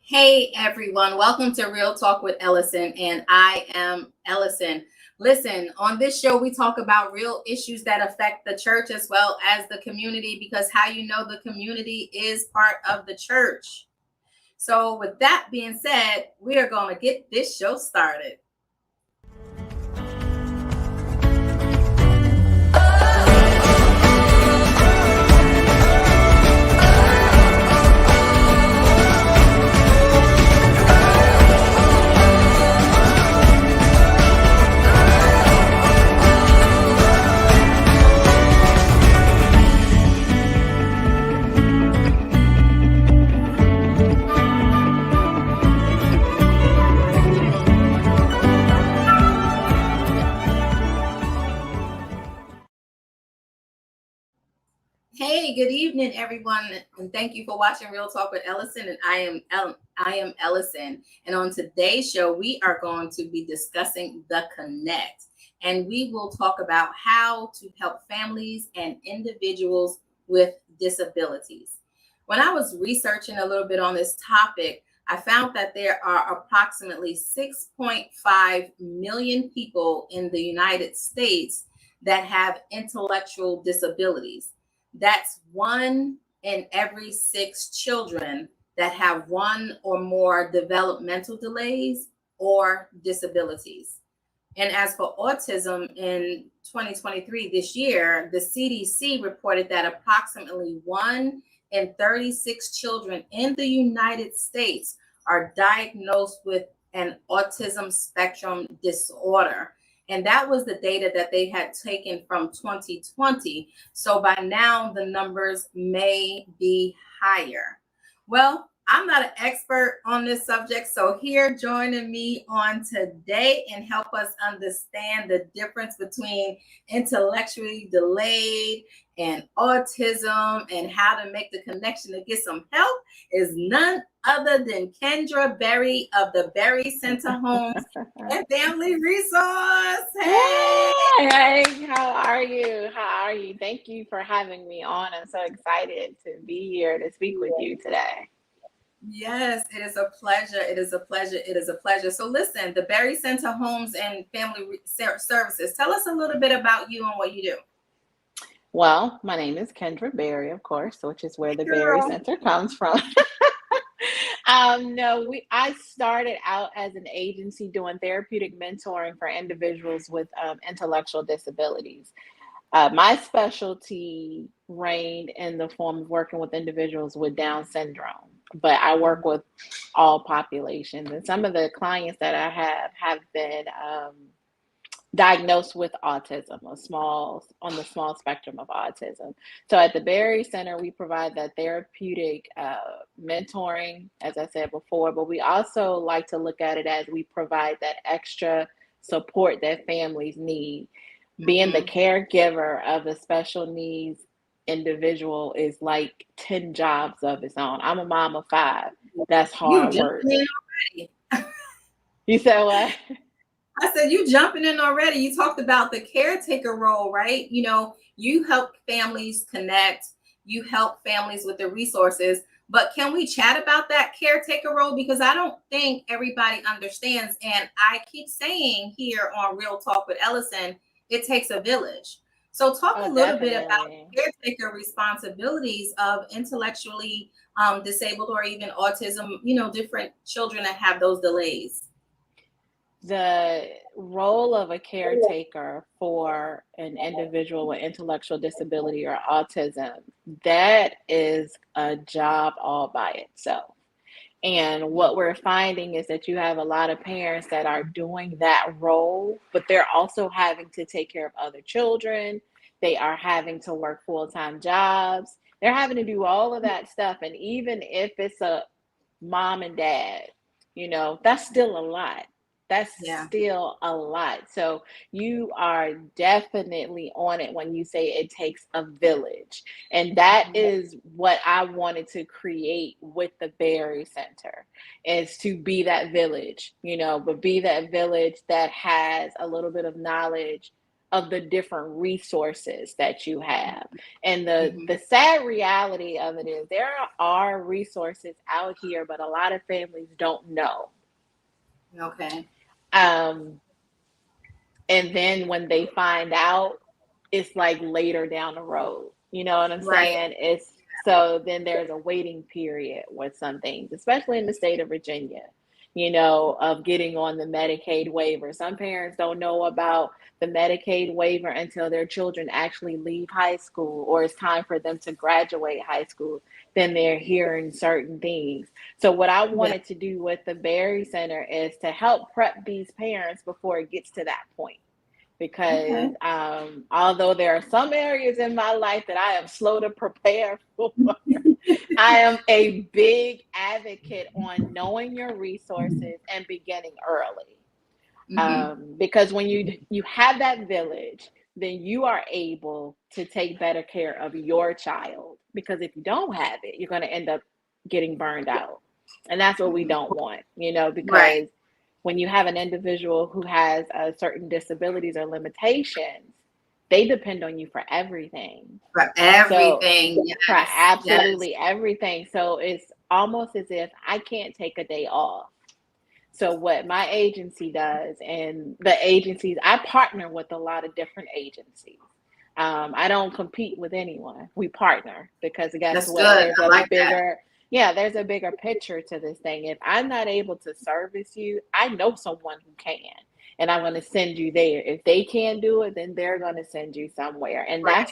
Hey everyone, welcome to Real Talk with Ellasin, and I am Ellasin. Listen, on this show, we talk about real issues that affect the church as well as the community because how you know the community is part of the church. So, with that being said, we are going to get this show started. Hey, good evening, everyone, and thank you for watching Real Talk with Ellison. And I am Ellison. And on today's show, we are going to be discussing the Connect, and we will talk about how to help families and individuals with disabilities. When I was researching a little bit on this topic, I found that there are approximately 6.5 million people in the United States that have intellectual disabilities. That's one in every six children that have one or more developmental delays or disabilities. And as for autism in 2023, this year, the CDC reported that approximately 1 in 36 children in the United States are diagnosed with an autism spectrum disorder. And that was the data that they had taken from 2020. So by now, the numbers may be higher. Well, I'm not an expert on this subject, so here joining me on today and help us understand the difference between intellectually delayed and autism and how to make the connection to get some help is none other than Kendra Berry of the Berry Center Homes and Family Resource. Hey! Hey, how are you? How are you? Thank you for having me on. I'm so excited to be here to speak with you today. Yes, it is a pleasure. It is a pleasure. It is a pleasure. So listen, the Berry Center Homes and Family Services. Tell us a little bit about you and what you do. Well, my name is Kendra Berry, of course, which is where the Berry Girl. Center comes from. No, I started out as an agency doing therapeutic mentoring for individuals with intellectual disabilities. My specialty reigned in the form of working with individuals with Down syndrome, but I work with all populations. And some of the clients that I have been diagnosed with autism, on the small spectrum of autism. So at the Berry Center, we provide that therapeutic mentoring, as I said before, but we also like to look at it as we provide that extra support that families need. Being the caregiver of a special needs individual is like 10 jobs of its own. I'm a mom of 5. That's You hard jumping work. in already. You said what? I said, you jumping in already. You talked about the caretaker role, right? You help families connect, you help families with the resources. But can we chat about that caretaker role? Because I don't think everybody understands. And I keep saying here on Real Talk with Ellison, it takes a village. So talk a Oh, little bit about definitely. caretaker responsibilities of intellectually disabled or even autism, different children that have those delays. The role of a caretaker for an individual with intellectual disability or autism, that is a job all by itself. And what we're finding is that you have a lot of parents that are doing that role, but they're also having to take care of other children. They are having to work full-time jobs. They're having to do all of that stuff. And even if it's a mom and dad, that's still a lot. That's Yeah. still a lot. So you are definitely on it when you say it takes a village. And that is what I wanted to create with the Berry Center, is to be that village, but be that village that has a little bit of knowledge of the different resources that you have. And Mm-hmm. the sad reality of it is there are resources out here, but a lot of families don't know. Okay. Um, and then when they find out, it's like later down the road. You know what I'm Right. saying? It's so then there's a waiting period with some things, especially in the state of Virginia, of getting on the Medicaid waiver. Some parents don't know about the Medicaid waiver until their children actually leave high school or it's time for them to graduate high school. Then they're hearing certain things. So what I Yeah. wanted to do with the Berry Center is to help prep these parents before it gets to that point, because Okay. although there are some areas in my life that I am slow to prepare for, I am a big advocate on knowing your resources and beginning early. Mm-hmm. Because when you have that village, then you are able to take better care of your child. Because if you don't have it, you're going to end up getting burned out, and that's what we don't want. Right. Because when you have an individual who has certain disabilities or limitations, they depend on you for everything. For So everything. for Yes. Yes. absolutely everything. So it's almost as if I can't take a day off. So what my agency does, and the agencies, I partner with a lot of different agencies. I don't compete with anyone. We partner because guess That's what? good. I like that. There's a bigger picture to this thing. If I'm not able to service you, I know someone who can, and I'm going to send you there. If they can't do it, then they're going to send you somewhere. And Right.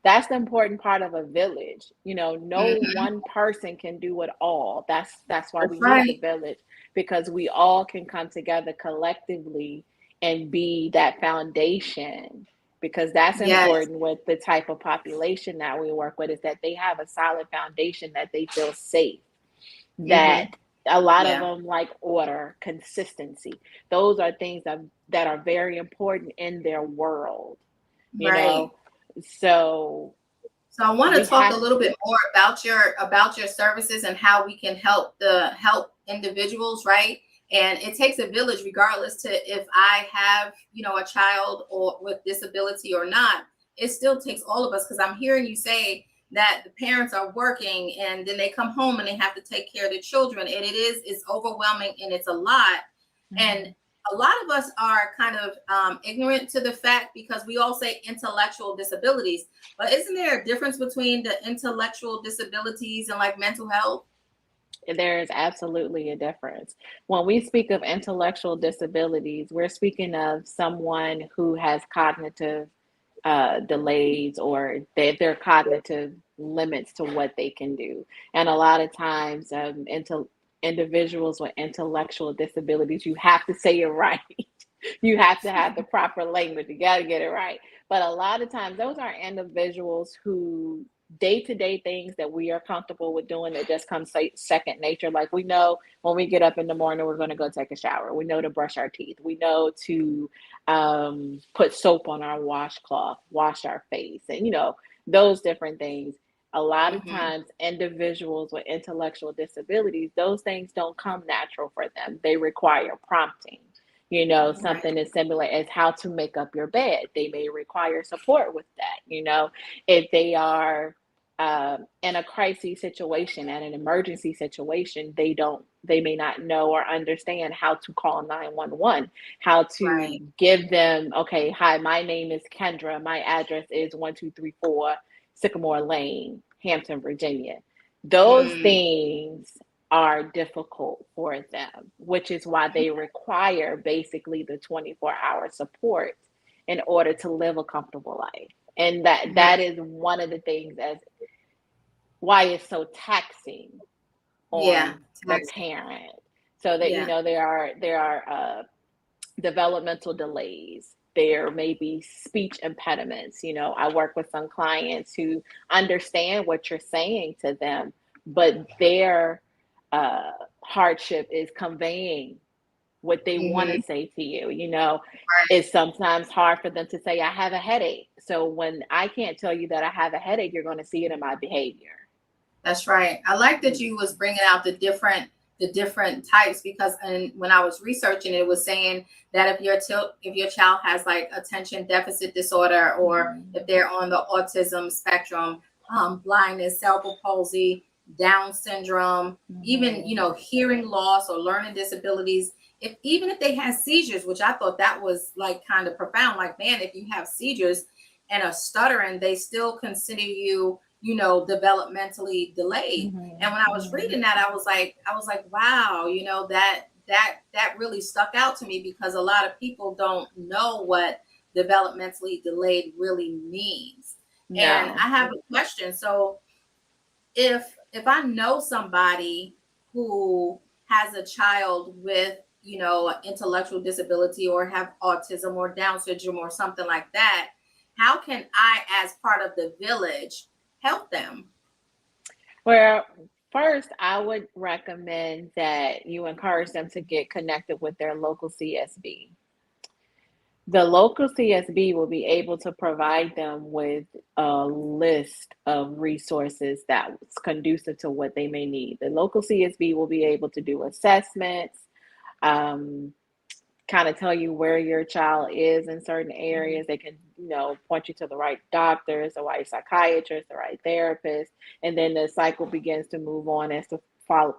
that's the important part of a village. No Mm-hmm. one person can do it all. That's why That's we need the right. village, because we all can come together collectively and be that foundation, because that's Yes. important with the type of population that we work with, is that they have a solid foundation, that they feel safe, that Mm-hmm. a lot of Yeah. them like order, consistency. Those are things that are very important in their world, you know Right. so So I want to we talk a have little bit more about your services and how we can help individuals, right? And it takes a village, regardless to if I have, a child or with disability or not. It still takes all of us, because I'm hearing you say that the parents are working and then they come home and they have to take care of their children, and it's overwhelming and it's a lot. And Mhm. a lot of us are kind of ignorant to the fact, because we all say intellectual disabilities, but isn't there a difference between the intellectual disabilities and like mental health? There is absolutely a difference. When we speak of intellectual disabilities, we're speaking of someone who has cognitive delays, or their cognitive limits to what they can do. And a lot of times, individuals with intellectual disabilities, you have to say it right. You have to have the proper language. You got to get it right. But a lot of times, those are individuals who day-to-day things that we are comfortable with doing, that just comes second nature. Like, we know when we get up in the morning, we're going to go take a shower. We know to brush our teeth. We know to put soap on our washcloth, wash our face, and those different things. A lot of Mm-hmm. times, individuals with intellectual disabilities, those things don't come natural for them. They require prompting. Right. Something as similar as how to make up your bed. They may require support with that. If they are in a crisis situation and an emergency situation, they may not know or understand how to call 911, how to Right. give them, okay, hi, my name is Kendra, my address is 1234 Sycamore Lane, Hampton, Virginia. Those Mm, things are difficult for them, which is why they require basically the 24-hour support in order to live a comfortable life. And that right. is one of the things as why it's so taxing Yeah. on the Tax. parent. So that Yeah. there are developmental delays. There may be speech impediments. I work with some clients who understand what you're saying to them, but their uh, hardship is conveying what they want Mm-hmm. to say to you. Right. It's sometimes hard for them to say, I have a headache. So when I can't tell you that I have a headache, you're going to see it in my behavior. That's right. I like that you was bringing out the different the different types, because when I was researching, it was saying that if your child has like attention deficit disorder, or if they're on the autism spectrum, blindness, cerebral palsy, Down syndrome, even hearing loss or learning disabilities, even if they have seizures, which I thought that was like kind of profound. Like, man, if you have seizures and are stuttering, they still consider you, developmentally delayed. And when I was reading that, I was like, wow, that really stuck out to me, because a lot of people don't know what developmentally delayed really means. No. And I have a question. So if I know somebody who has a child with, intellectual disability, or have autism or Down syndrome or something like that, how can I, as part of the village, help them? Well, first, I would recommend that you encourage them to get connected with their local CSB. The local CSB will be able to provide them with a list of resources that's conducive to what they may need. The local CSB will be able to do assessments, kind of tell you where your child is in certain areas. They can, point you to the right doctors, the right psychiatrist, the right therapist, and then the cycle begins to move on as to follow,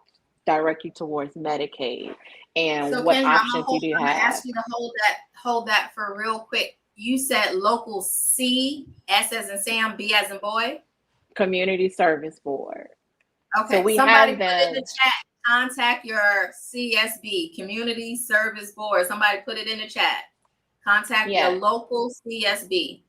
direct you towards Medicaid and So what Kendra, options you do I'm gonna have. ask you to hold that for real quick. You said local C, S as in Sam, B as in boy. Community Service Board. So Okay, we somebody have put in the them. chat. Contact your CSB, Community Service Board. Somebody put it in the chat. Contact your Yes, local CSB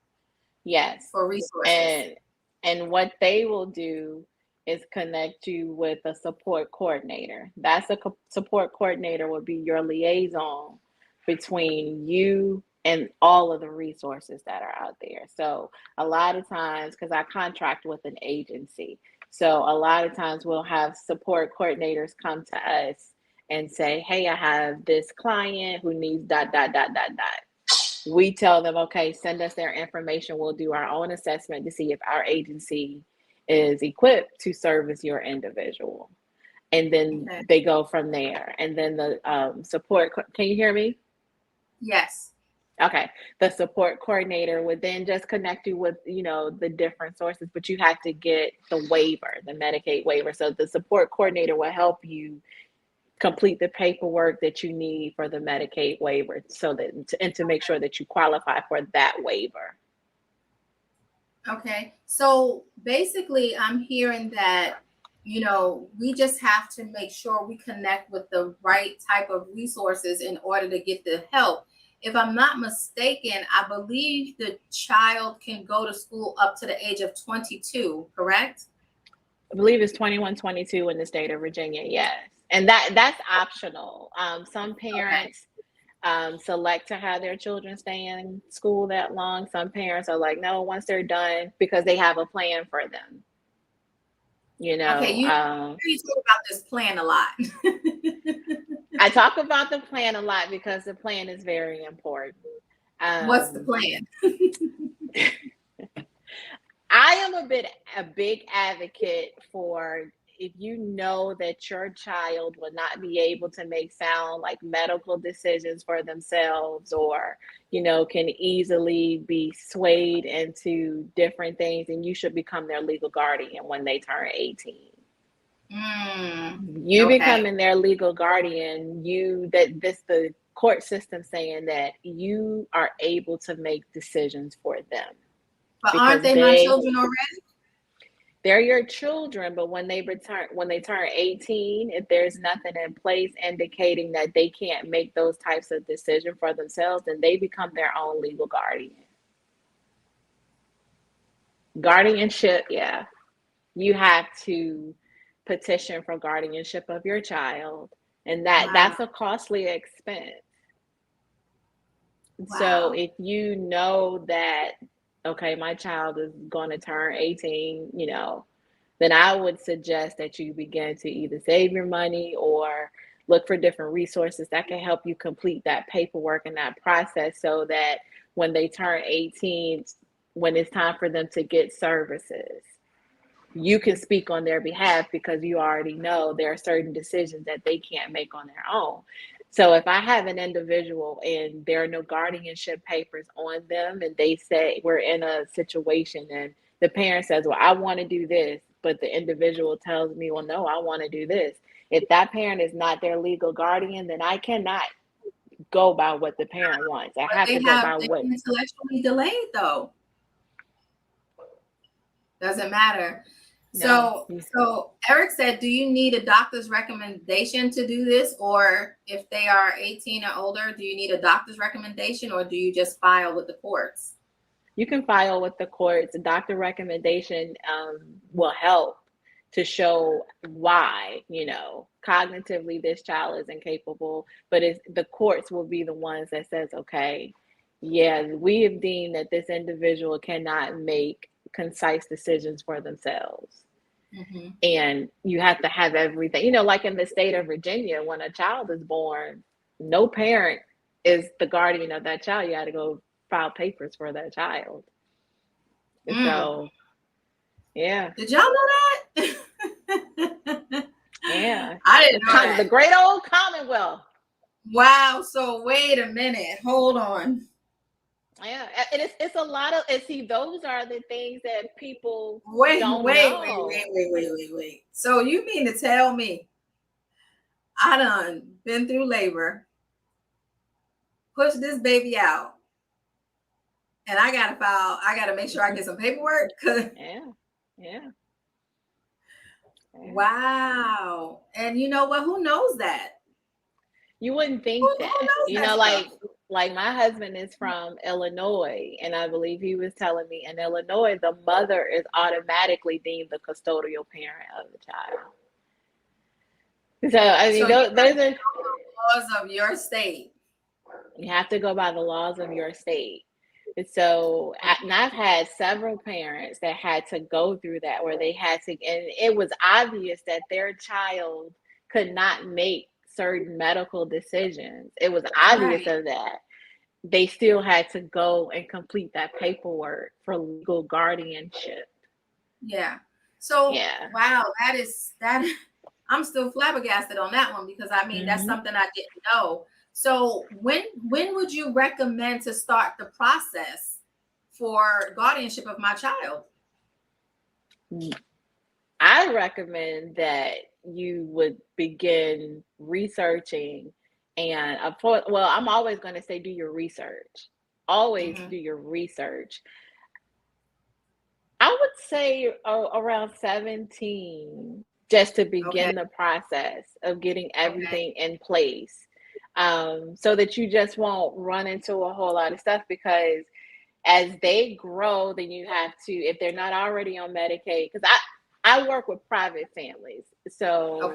yes. for resources. And what they will do is connect you with a support coordinator. That's support coordinator will be your liaison between you and all of the resources that are out there. So a lot of times, because I contract with an agency, so a lot of times we'll have support coordinators come to us and say, hey, I have this client who needs dot, dot, dot, dot, dot. We tell them, okay, send us their information. We'll do our own assessment to see if our agency is equipped to service your individual. And then they go from there. And then the support, can you hear me? Yes. Okay. The support coordinator would then just connect you with, the different sources, but you have to get the waiver, the Medicaid waiver. So the support coordinator will help you complete the paperwork that you need for the Medicaid waiver, so that and to make sure that you qualify for that waiver. Okay. So basically, I'm hearing that, we just have to make sure we connect with the right type of resources in order to get the help. If I'm not mistaken, I believe the child can go to school up to the age of 22, correct? I believe it's 21, 22 in the state of Virginia. Yes. And that's optional. Some Okay. parents select to have their children stay in school that long. Some parents are like, no, once they're done, because they have a plan for them. Okay, you talk about this plan a lot. I talk about the plan a lot because the plan is very important. What's the plan? I am a big advocate for, if you know that your child will not be able to make sound like medical decisions for themselves, or can easily be swayed into different things, and you should become their legal guardian when they turn 18. You Okay. becoming their legal guardian, the court system saying that you are able to make decisions for them. But aren't they my children already? They're your children, but when they turn 18, if there's nothing in place indicating that they can't make those types of decisions for themselves, then they become their own legal guardian. Guardianship, yeah. You have to petition for guardianship of your child, and that's a costly expense. Wow. So if you know that, okay, my child is going to turn 18, then I would suggest that you begin to either save your money or look for different resources that can help you complete that paperwork and that process, so that when they turn 18, when it's time for them to get services, you can speak on their behalf because you already know there are certain decisions that they can't make on their own. So if I have an individual and there are no guardianship papers on them, and they say we're in a situation and the parent says, well, I want to do this, but the individual tells me, well, no, I want to do this. If that parent is not their legal guardian, then I cannot go by what the parent wants. I But have to go by they what. intellectually delayed though. Doesn't matter. No. So Eric said, do you need a doctor's recommendation to do this? Or if they are 18 or older, do you need a doctor's recommendation, or do you just file with the courts? You can file with the courts. A doctor recommendation will help to show why, cognitively this child is incapable, but the courts will be the ones that says, okay, yeah, we have deemed that this individual cannot make concise decisions for themselves. Mm-hmm. And you have to have everything, like in the state of Virginia, when a child is born, no parent is the guardian of that child. You got to go file papers for that child. So, yeah. Did y'all know that? Yeah. I didn't know that. The great old Commonwealth. Wow. So wait a minute. Hold on. Yeah, and it's a lot of, and see, those are the things that people don't know. Wait. So you mean to tell me I done been through labor, pushed this baby out, and I gotta make sure I get some paperwork? Yeah. Wow. And you know what? Who knows that? You wouldn't think that. Like my husband is from Illinois, and I believe he was telling me in Illinois, the mother is automatically deemed the custodial parent of the child. So, I mean, those are the laws of your state. You have to go by the laws of your state. And so, and I've had several parents that had to go through that, where they had to, and it was obvious that their child could not make certain medical decisions. It was obvious of that. They still had to go and complete that paperwork for legal guardianship. Yeah. So, wow, that I'm still flabbergasted on that one, because I mean, that's something I didn't know. So when would you recommend to start the process for guardianship of my child? I recommend that you would begin researching, and I'm always going to say do your research. Always do your research. I would say around 17, just to begin the process of getting everything in place, so that you just won't run into a whole lot of stuff, because as they grow, then you have to, if they're not already on Medicaid, because I work with private families. So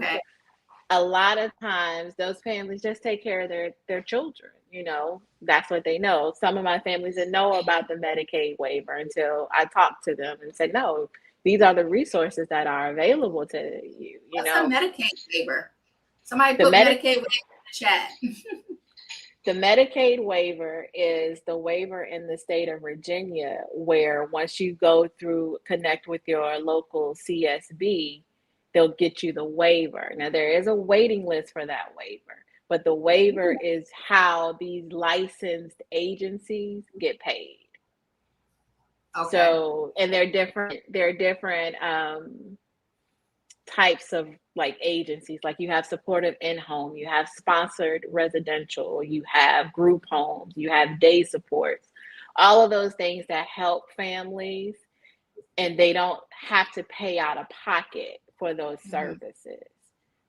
a lot of times those families just take care of their children. That's what they know. Some of my families didn't know about the Medicaid waiver until I talked to them and said, no, these are the resources that are available to you. What's a Medicaid waiver? Somebody put Medicaid waiver in the chat. The Medicaid waiver is the waiver in the state of Virginia, where once you go through, connect with your local CSB, they'll get you the waiver. Now, there is a waiting list for that waiver, but the waiver is how these licensed agencies get paid. So, and there are different types of like agencies. Like you have supportive in-home, you have sponsored residential, you have group homes, you have day supports, all of those things that help families, and they don't have to pay out of pocket for those services.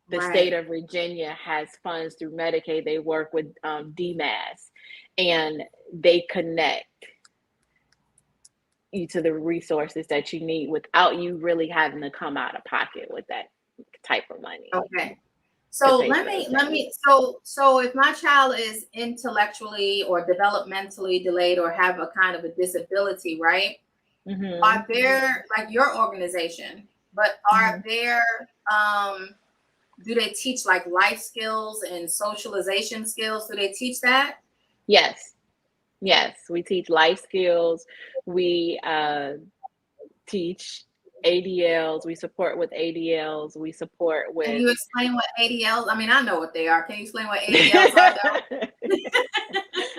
The state of Virginia has funds through Medicaid. They work with DMAS, and they connect you to the resources that you need without you really having to come out of pocket with that type of money. Okay. So let me so if my child is intellectually or developmentally delayed or have a kind of a disability, right? Are there, like your organization, but are there do they teach like life skills and socialization skills? Do they teach that? Yes, we teach life skills. We teach ADLs, we support with ADLs, we support Can with you explain what ADLs? I mean, I know what they are. Can you explain what ADLs are, though?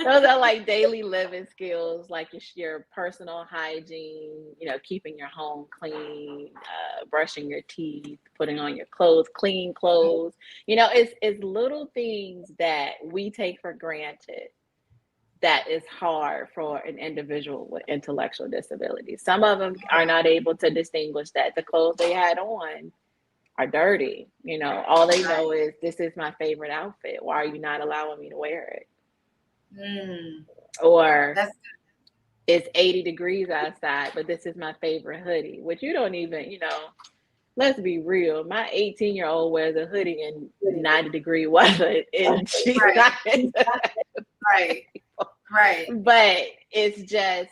those are like daily living skills, like your personal hygiene, keeping your home clean, brushing your teeth, putting on your clothes, clean clothes. It's little things that we take for granted that is hard for an individual with intellectual disabilities. Some of them are not able to distinguish that the clothes they had on are dirty. All they know is, this is my favorite outfit. Why are you not allowing me to wear it? Or it's 80 degrees outside, but this is my favorite hoodie, which you don't even, let's be real. My 18-year-old wears a hoodie in 90-degree weather, and she's not right. But it's just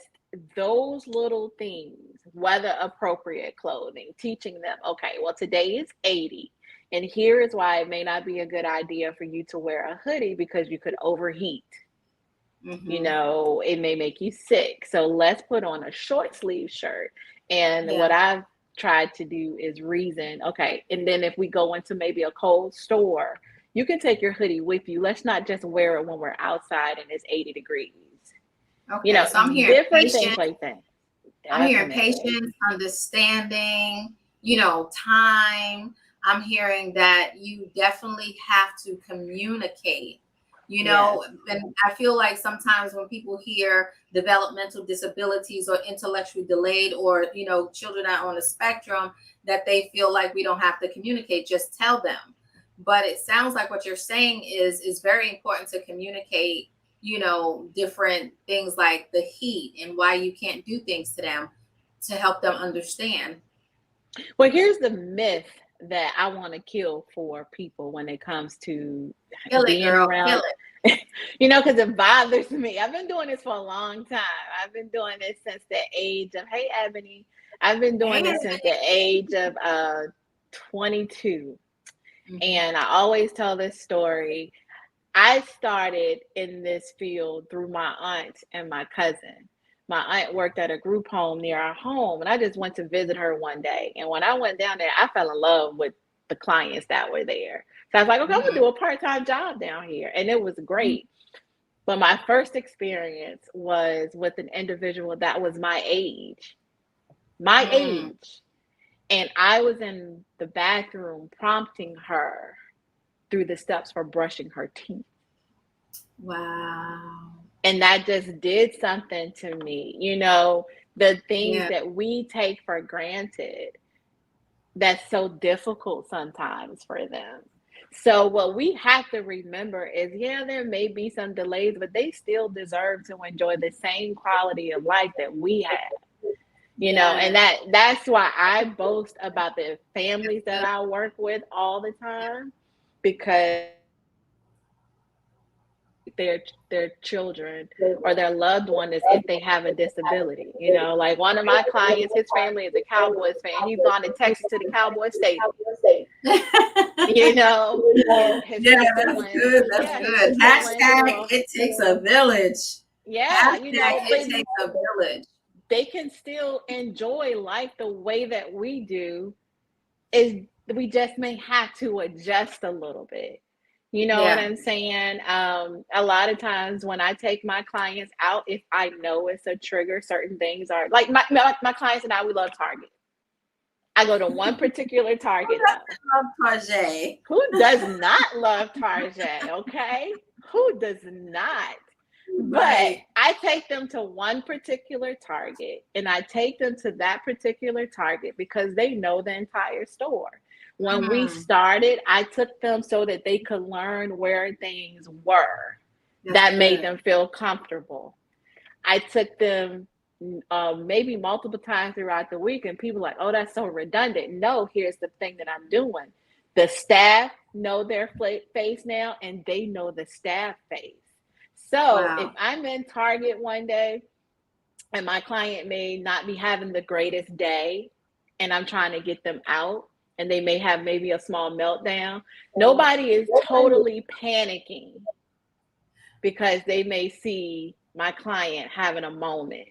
those little things, weather appropriate clothing, teaching them, okay, well, today is 80. And here is why it may not be a good idea for you to wear a hoodie, because you could overheat. It may make you sick. So let's put on a short sleeve shirt. And what I've tried to do is reason, okay, and then if we go into maybe a cold store, you can take your hoodie with you. Let's not just wear it when we're outside and it's 80 degrees. Okay, so I'm hearing different patience. things like that. I'm hearing patience, understanding, time. I'm hearing that you definitely have to communicate, and I feel like sometimes when people hear developmental disabilities or intellectually delayed, or, children are on the spectrum, that they feel like we don't have to communicate, just tell them. But it sounds like what you're saying is very important to communicate, different things like the heat and why you can't do things to them, to help them understand. Well, here's the myth that I want to kill for people when it comes to being around, because it bothers me. I've been doing this for a long time. I've been doing this since the age of, hey, Ebony, I've been doing this since the age of 22. And I always tell this story. I started in this field through my aunt and my cousin. My aunt worked at a group home near our home, and I just went to visit her one day. And when I went down there, I fell in love with the clients that were there. So I was like, okay, I'm gonna do a part-time job down here. And it was great. But my first experience was with an individual that was my age. And I was in the bathroom prompting her through the steps for brushing her teeth. Wow. And that just did something to me. The things that we take for granted, that's so difficult sometimes for them. So what we have to remember is, there may be some delays, but they still deserve to enjoy the same quality of life that we have. And that's why I boast about the families that I work with all the time, because their children or their loved one is if they have a disability. Like one of my clients, his family is a Cowboys fan. He's gone to Texas to the Cowboys stadium. That's good. That's good. Hashtag it takes a village. It takes a village. They can still enjoy life the way that we do. We just may have to adjust a little bit. What I'm saying? A lot of times when I take my clients out, if I know it's a trigger, certain things are like my clients and I, we love Target. I go to one particular Target. Love Target. Who does not love Target? Okay, who does not? But I take them to one particular Target, and I take them to that particular Target because they know the entire store. When we started, I took them so that they could learn where things were that made them feel comfortable. I took them maybe multiple times throughout the week, and people are like, oh, that's so redundant. No, here's the thing that I'm doing. The staff know their face now, and they know the staff face. So if I'm in Target one day and my client may not be having the greatest day, and I'm trying to get them out, and they may have maybe a small meltdown, nobody is totally panicking because they may see my client having a moment.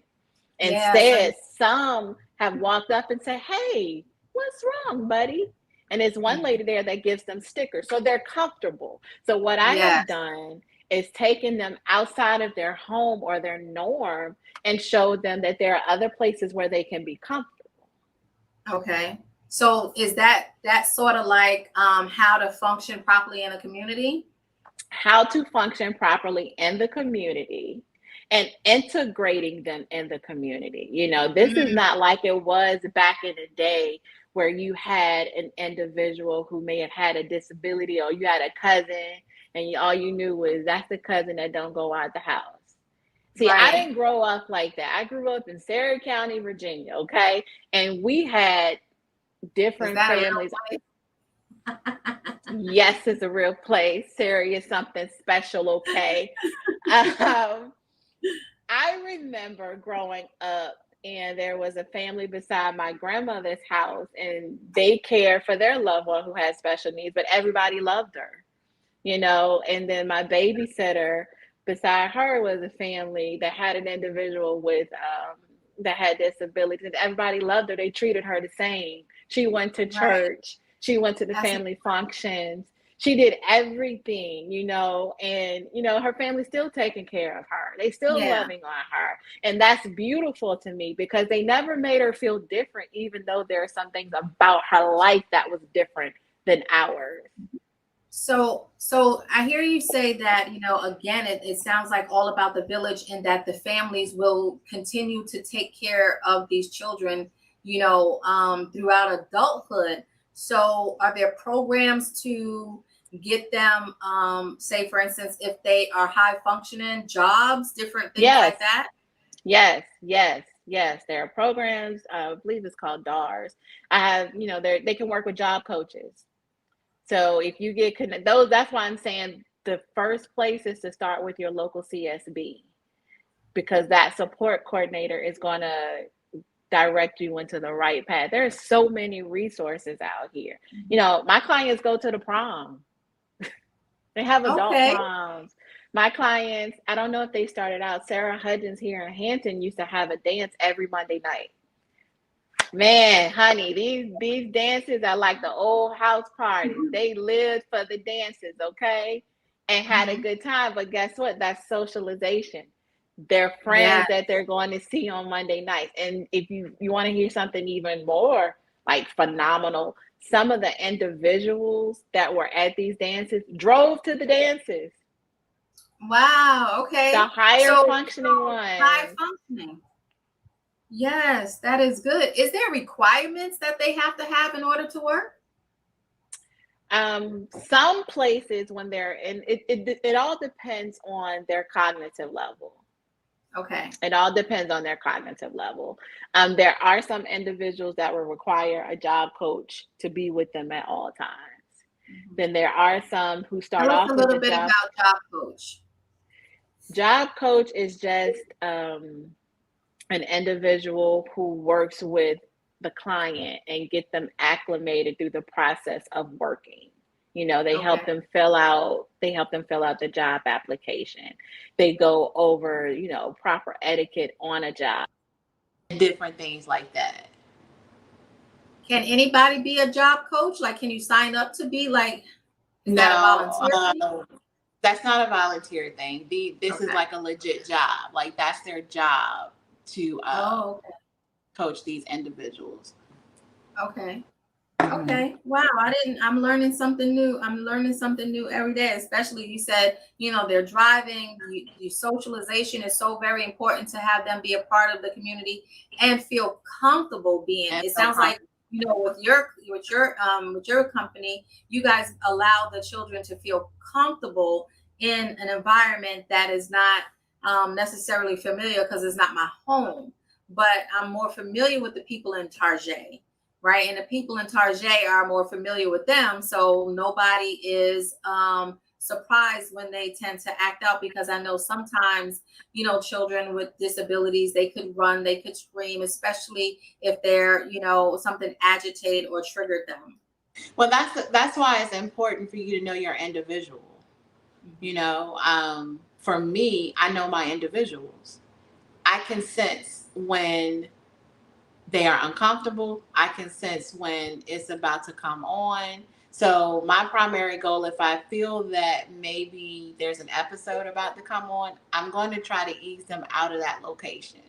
Yeah. Instead, some have walked up and said, "Hey, what's wrong, buddy?" And there's one lady there that gives them stickers, so they're comfortable. So what I Yes. have done is taken them outside of their home or their norm and showed them that there are other places where they can be comfortable. Okay. So is that sort of like how to function properly in a community? How to function properly in the community and integrating them in the community. This is Mm, not like it was back in the day where you had an individual who may have had a disability, or you had a cousin and all you knew was that's the cousin that don't go out the house. See, I right. didn't grow up like that. I grew up in Sarah County, Virginia, okay? And we had Is different that a families. real Yes, it's a real place. Sarah is something special, okay? Um, I remember growing up, and there was a family beside my grandmother's house, and they cared for their loved one who had special needs, but everybody loved her. And then my babysitter beside her was a family that had an individual with that had disabilities, and everybody loved her. They treated her the same. She went to right? church. She went to the That's family functions. She did everything, and her family's still taking care of her. They still yeah. loving on her. And that's beautiful to me because they never made her feel different, even though there are some things about her life that was different than ours. So I hear you say that, again, it sounds like all about the village and that the families will continue to take care of these children, throughout adulthood. So are there programs to get them, say, for instance, if they are high functioning jobs, different things Yes. like that? Yes, yes, yes. There are programs. I believe it's called DARS. I have, they can work with job coaches. So if you get those, that's why I'm saying the first place is to start with your local CSB, because that support coordinator is going to direct you into the right path. There's so many resources out here. My clients go to the prom. They have adult Okay. proms. My clients, I don't know if they started out, Sarah Hudgens here in Hampton used to have a dance every Monday night. Man, honey, these dances are like the old house parties. They lived for the dances, okay? And had a Mhm. good time. But guess what? That's socialization. They're Yeah. friends that they're going to see on Monday nights. And if you want to hear something even more like phenomenal, some of the individuals that were at these dances drove to the dances. Wow. The Okay. higher So, functioning high ones. functioning. Yes, that is good. Is there requirements that they have to have in order to work? Some places when they're in it all depends on their cognitive level. Okay. It all depends on their cognitive level. There are some individuals that will require a job coach to be with them at all times. Mhm. Then there are some who start Tell us a off with little a bit job. about job coach. Job coach is just an individual who works with the client and get them acclimated through the process of working. Okay. They help them fill out the job application. They go over, proper etiquette on a job, different things like that. Can anybody be a job coach? Like, can you sign up to be like, is that a No, volunteer thing? that's not a volunteer thing. This is Okay. like a legit job. Like that's their job to Oh, coach these individuals. okay. Mhm. Okay. Wow. I'm learning something new. I'm learning something new every day, especially you said, they're driving. Socialization is so very important to have them be a part of the community and feel comfortable being. And It so sounds like, with your company, you guys allow the children to feel comfortable in an environment that is not necessarily familiar because it's not my home, but I'm more familiar with the people in Tarjay, right? And the people in Tarjay are more familiar with them. So nobody is surprised when they tend to act out, because I know sometimes, children with disabilities, they could run, they could scream, especially if they're, something agitated or triggered them. Well, that's why it's important for you to know your individual. Mm-hmm. For me, I know my individuals. I can sense when they are uncomfortable. I can sense when it's about to come on. So my primary goal, if I feel that maybe there's an episode about to come on, I'm going to try to ease them out of that location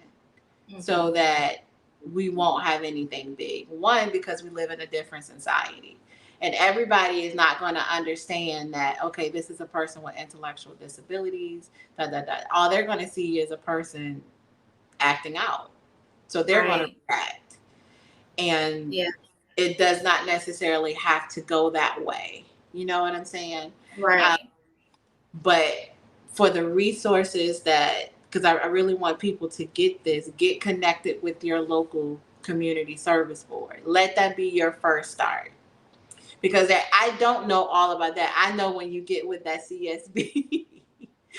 so that we won't have anything big. One, because we live in a different society. And everybody is not going to understand that, okay, this is a person with intellectual disabilities, da, da, da. All they're going to see is a person acting out. So they're going to Right. react. And Yeah. it does not necessarily have to go that way. You know what I'm saying? Um, Right. but for the resources that, because I really want people to get this, get connected with your local community service board. Let that be your first start. Because I don't know all about that. I know when you get with that CSB,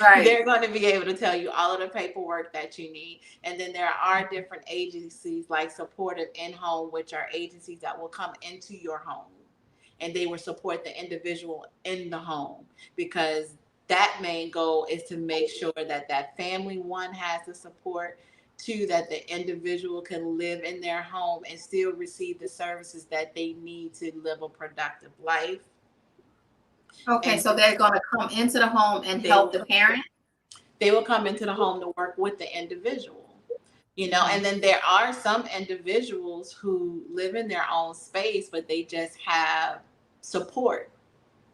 Right. they're going to be able to tell you all of the paperwork that you need. And then there are different agencies like Supportive in Home, which are agencies that will come into your home and they will support the individual in the home, because that main goal is to make sure that that family, one, has the support, two, that the individual can live in their home and still receive the services that they need to live a productive life. Okay, And so they're going to come into the home and they help will the parent. they will come into the home to work with the individual. And Mhm. then there are some individuals who live in their own space, but they just have support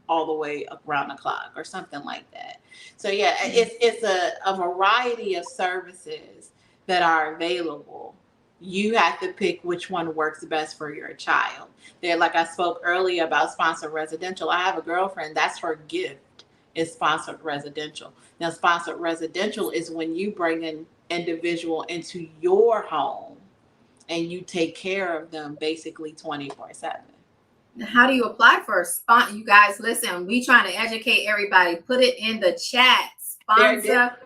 all the way around the clock or something like that. So yeah, it's a variety of services that are available. You have to pick which one works best for your child. There, like I spoke earlier about sponsored residential. I have a girlfriend, that's her gift, is sponsored residential. Now, sponsored residential is when you bring an individual into your home and you take care of them basically 24/7. How do you apply for a spot? You guys, listen, we trying to educate everybody. Put it in the chat. They're Sponsor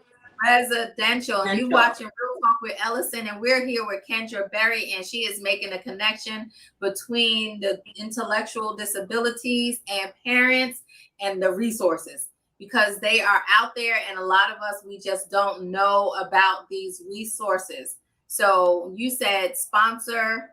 residential. And you different. watching Real Talk with Ellison, and we're here with Kendra Berry, and she is making a connection between the intellectual disabilities and parents and the resources, because they are out there, and a lot of us, we just don't know about these resources. So you said Sponsored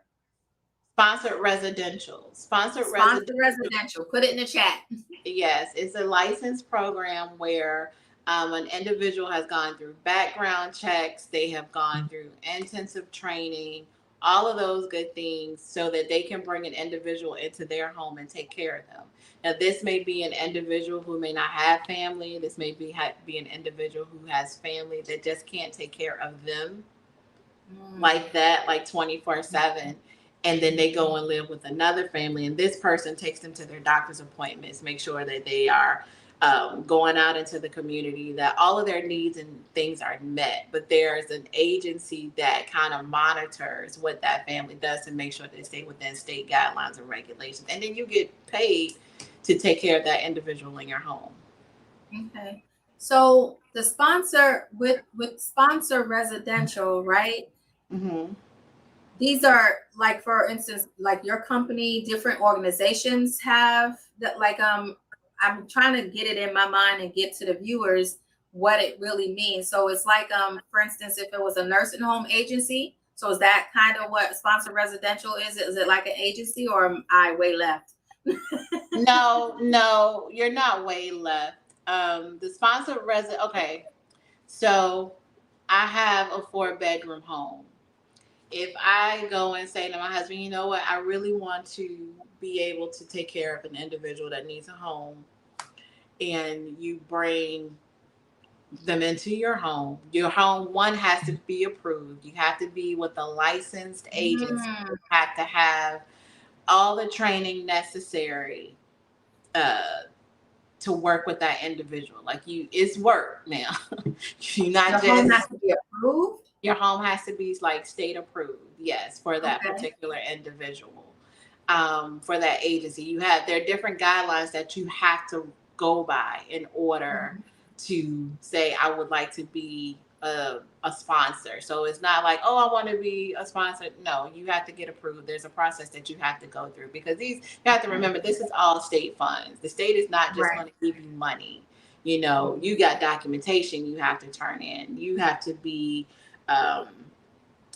residential. Sponsored sponsor residential. residential. Put it in the chat. Yes, it's a licensed program where an individual has gone through background checks, they have gone through intensive training, all of those good things, so that they can bring an individual into their home and take care of them. Now, this may be an individual who may not have family. This may be an individual who has family that just can't take care of them like that, like 24/7. And then they go and live with another family, and this person takes them to their doctor's appointments, make sure that they are going out into the community, that all of their needs and things are met. But there's an agency that kind of monitors what that family does to make sure they stay within state guidelines and regulations. And then you get paid to take care of that individual in your home. Okay. So the sponsor with sponsor residential, right? Mm-hmm. These are like, for instance, like your company, different organizations have that, like, I'm trying to get it in my mind and get to the viewers what it really means. So it's like, for instance, if it was a nursing home agency, so is that kind of what sponsor residential is? Is it like an agency, or am I way left? No, no, you're not way left. The sponsored resident. Okay, so I have a 4-bedroom home. If I go and say to my husband, you know what, I really want to be able to take care of an individual that needs a home, and you bring them into your home, one, has to be approved. You have to be with a licensed agency. Mm, You have to have all the training necessary uh, to work with that individual. Like, it's work now. You're the not home has just, to be approved. your home has to be like state approved, yes, for that Okay. particular individual. For that agency, there are different guidelines that you have to go by in order Mhm. to say, I would like to be a sponsor. So it's not like, oh, I want to be a sponsor. No, you have to get approved. There's a process that you have to go through, because you have to remember, this is all state funds. The state is not just Right. going to give you money. You got documentation you have to turn in. You have to be um,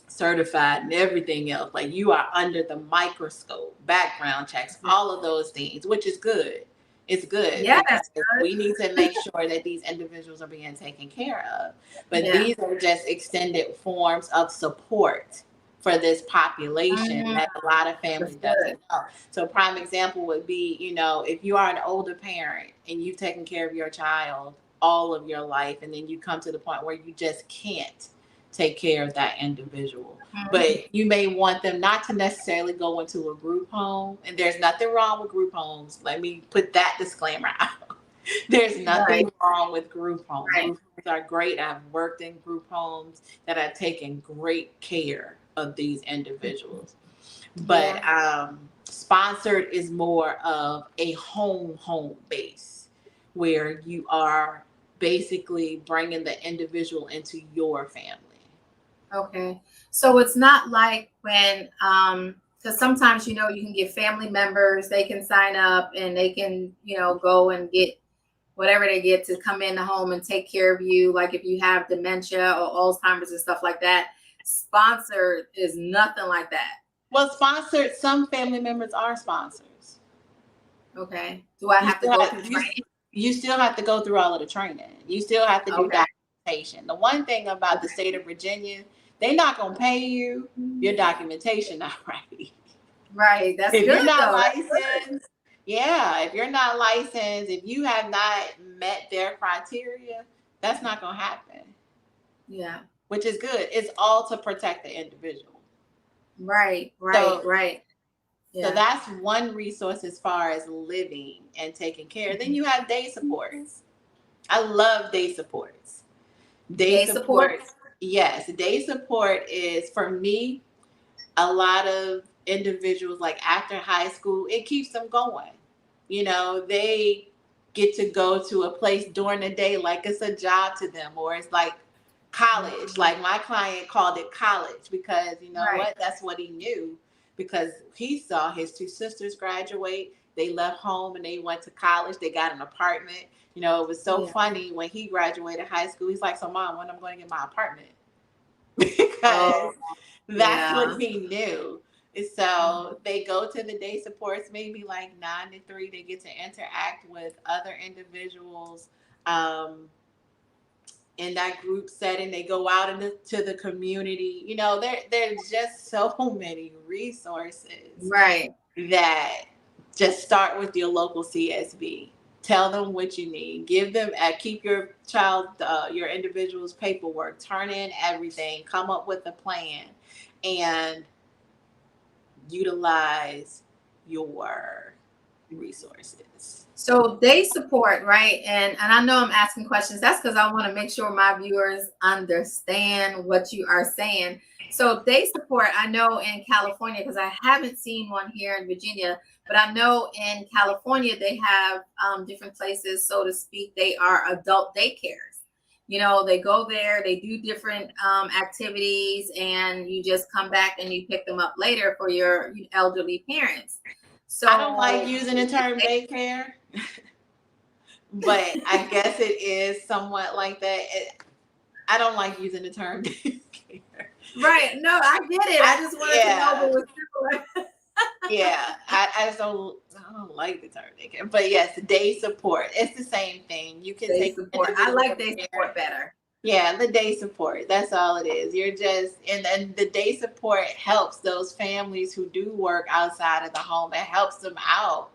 certified and everything else. Like you are under the microscope, background checks, all of those things, which is good. It's good Yeah, because that's good. we need to make sure that these individuals are being taken care of. But Yeah. these are just extended forms of support for this population Mhm. that a lot of That's families good. doesn't know. So a prime example would be, if you are an older parent and you've taken care of your child all of your life, and then you come to the point where you just can't take care of that individual. Mhm. But you may want them not to necessarily go into a group home. And there's nothing wrong with group homes. Let me put that disclaimer out. There's Right. nothing wrong with group homes. Right. Group homes are great. I've worked in group homes that have taken great care of these individuals. But Yeah. sponsored is more of a home base where you are basically bringing the individual into your family. Okay. So it's not like when because sometimes you can get family members, they can sign up and they can, go and get whatever they get to come in the home and take care of you, like if you have dementia or Alzheimer's and stuff like that. Sponsored is nothing like that. Well, sponsored, some family members are sponsors. Okay. Do I You have to still go have, through you, training? you still have to go through all of the training. You still have to do Okay. documentation. The one thing about the state of Virginia, they're not gonna pay you your documentation not right. Right. That's If you're good not though. That's good. licensed, yeah, if you're not licensed, if you have not met their criteria, that's not gonna happen. Yeah. Which is good. It's all to protect the individual. Right. Right. So Right. So Yeah. that's one resource as far as living and taking care. Then you have day supports. I love day supports. Day Day support. support, yes, day support is for me a lot of individuals like after high school, it keeps them going. They get to go to a place during the day like it's a job to them, or it's like college. Like my client called it college because you know Right. what? That's what he knew because he saw his two sisters graduate. They left home and they went to college. They got an apartment. It was so Yeah. funny when he graduated high school. He's like, "So, mom, when am I going to get my apartment?" Oh, Because that's yeah. what he knew. So they go to the day supports, maybe like 9 to 3. They get to interact with other individuals um, in that group setting. They go out into the community. There's just so many resources Right. that just start with your local CSB. Tell them what you need. Give them, keep your child, your individual's paperwork. Turn in everything. Come up with a plan, and utilize your resources. So they support, right? And I know I'm asking questions. That's because I want to make sure my viewers understand what you are saying. So they support, I know in California, because I haven't seen one here in Virginia, but I know in California they have different places, so to speak. They are adult daycares. They go there, they do different activities, and you just come back and you pick them up later for your elderly parents. I don't like So using the term daycare, but I guess it is somewhat like that. I don't like using the term daycare. right. No, I get it. I just wanted to know Yeah, what was similar. yeah. I don't like the term daycare, but yes, day support. It's the same thing. You can They take support. I individual like from they there. support better. Yeah, the day support. That's all it is. You're just and the day support helps those families who do work outside of the home. It helps them out,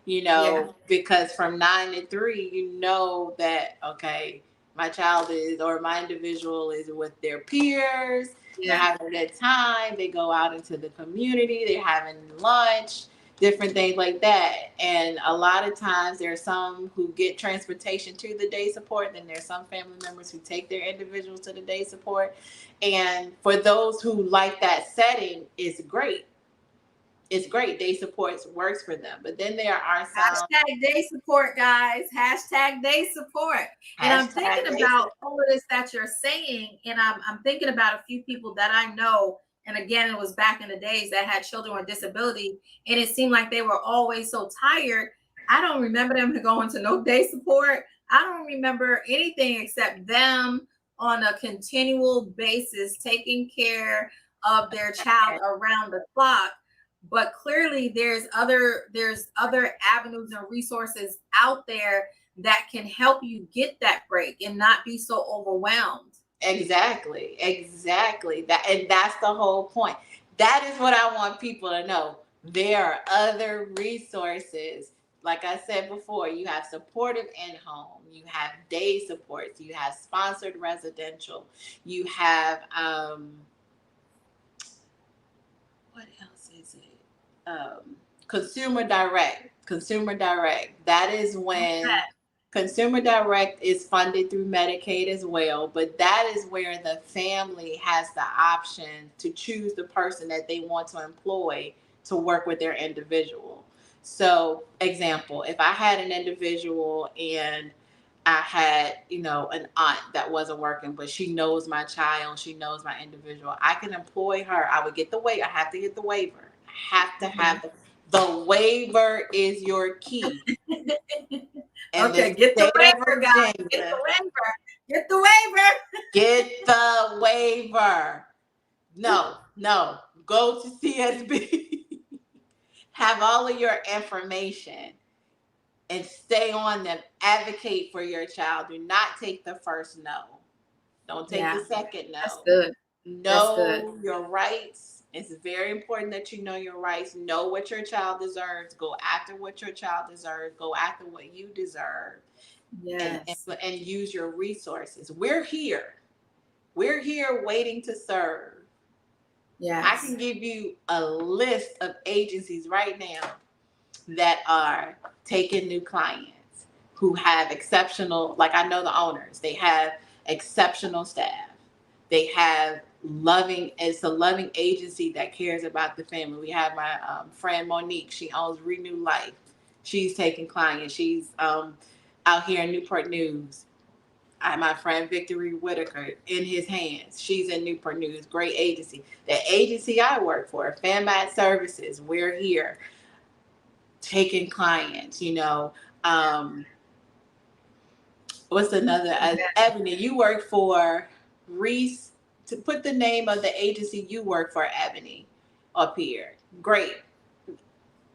Yeah. because from 9 to 3, you know that okay, my child is or my individual is with their peers. They're Yeah. having a good time. They go out into the community. They're having lunch, different things like that. And a lot of times there are some who get transportation to the day support. Then there's some family members who take their individuals to the day support. And for those who like that setting, it's great. It's great. Day support works for them. But then there are some Hashtag day support, guys. Hashtag day support. And I'm thinking hashtag day about support. all of this that you're saying, and I'm thinking about a few people that I know. And again, it was back in the days that had children with disability, and it seemed like they were always so tired. I don't remember them going to no day support. I don't remember anything except them on a continual basis, taking care of their child around the clock. But clearly there's other avenues and resources out there that can help you get that break and not be so overwhelmed. Exactly. And that's the whole point. That is what I want people to know. There are other resources. Like I said before, you have supportive in-home, you have day supports, you have sponsored residential, you have what else is it? Consumer direct. Consumer direct. That is when Consumer Direct is funded through Medicaid as well, but that is where the family has the option to choose the person that they want to employ to work with their individual. So, example, if I had an individual and I had, an aunt that wasn't working, but she knows my child, she knows my individual, I can employ her. I would get the waiver. I have to get the waiver. I have to have the waiver is your key. And okay, get the waiver, guys. Get the waiver. Get the waiver. Get the waiver. No. Go to CSB. Have all of your information and stay on them. Advocate for your child. Do not take the first no. Don't take the second no. That's good. Know your rights. It's very important that you know your rights. Know what your child deserves. Go after what your child deserves. Go after what you deserve. Yes. And use your resources. We're here. We're here waiting to serve. Yes. I can give you a list of agencies right now that are taking new clients who have exceptional, like I know the owners, they have exceptional staff. They have it's a loving agency that cares about the family. We have my friend Monique, she owns Renew Life. She's taking clients. She's out here in Newport News. I have my friend Victory Whitaker in his hands. She's in Newport News, great agency. The agency I work for, FAMAT Services, we're here taking clients, what's another? Ebony, you work for Reese. To put the name of the agency you work for, Ebony, up here. Great.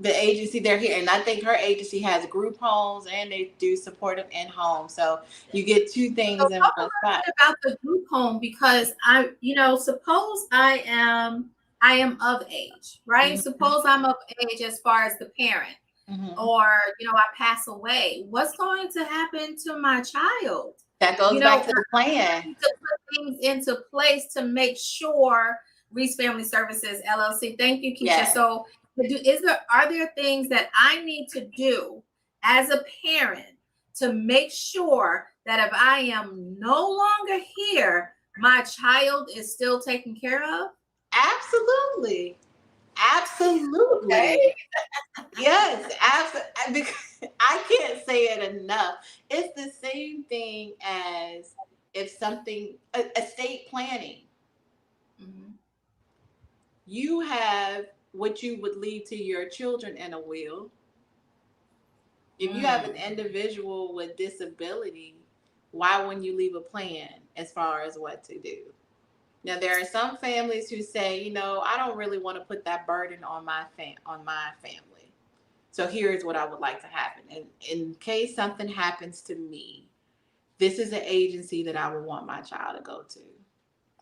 The agency, they're here, and I think her agency has group homes and they do supportive in-home, so you get two things in one spot. About the group home, because suppose I am of age, right? Mm-hmm. Suppose I'm of age as far as the parent, mm-hmm. or I pass away. What's going to happen to my child? That goes back to the plan. To put things into place to make sure Reese Family Services LLC. Thank you, Keisha. Yes. So are there things that I need to do as a parent to make sure that if I am no longer here, my child is still taken care of? Absolutely. Okay. Yes, absolutely. Because I can't say it enough. It's the same thing as if something, estate planning. Mm-hmm. You have what you would leave to your children in a will. If you have an individual with disability, why wouldn't you leave a plan as far as what to do? Now, there are some families who say, I don't really want to put that burden on my family. So here's what I would like to happen. And in case something happens to me, this is an agency that I would want my child to go to.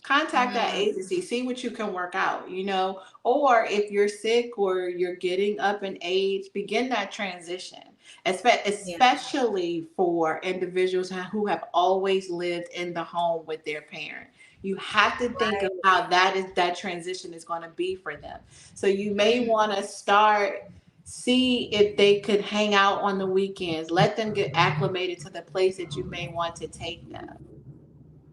Contact that agency, see what you can work out, or if you're sick or you're getting up in age, begin that transition, especially for individuals who have always lived in the home with their parent. You have to think of how that transition is going to be for them. So you may want to see if they could hang out on the weekends, let them get acclimated to the place that you may want to take them.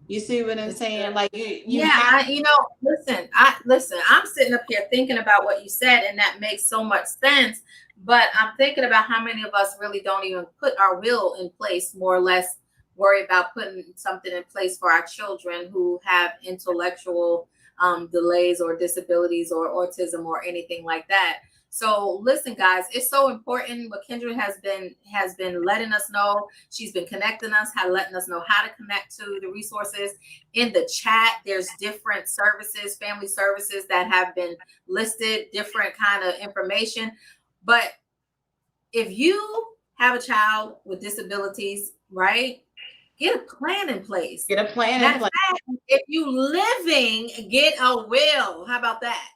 You see what I'm saying? Like listen, I'm sitting up here thinking about what you said, and that makes so much sense. But I'm thinking about how many of us really don't even put our will in place, more or less worry about putting something in place for our children who have intellectual delays or disabilities or autism or anything like that. So listen, guys, it's so important what Kendra has been letting us know. She's been connecting us, letting us know how to connect to the resources. In the chat, there's different services, family services that have been listed, different kind of information. But if you have a child with disabilities, right, get a plan in place. Get a plan Matter in place. of fact, if you living, get a will. How about that?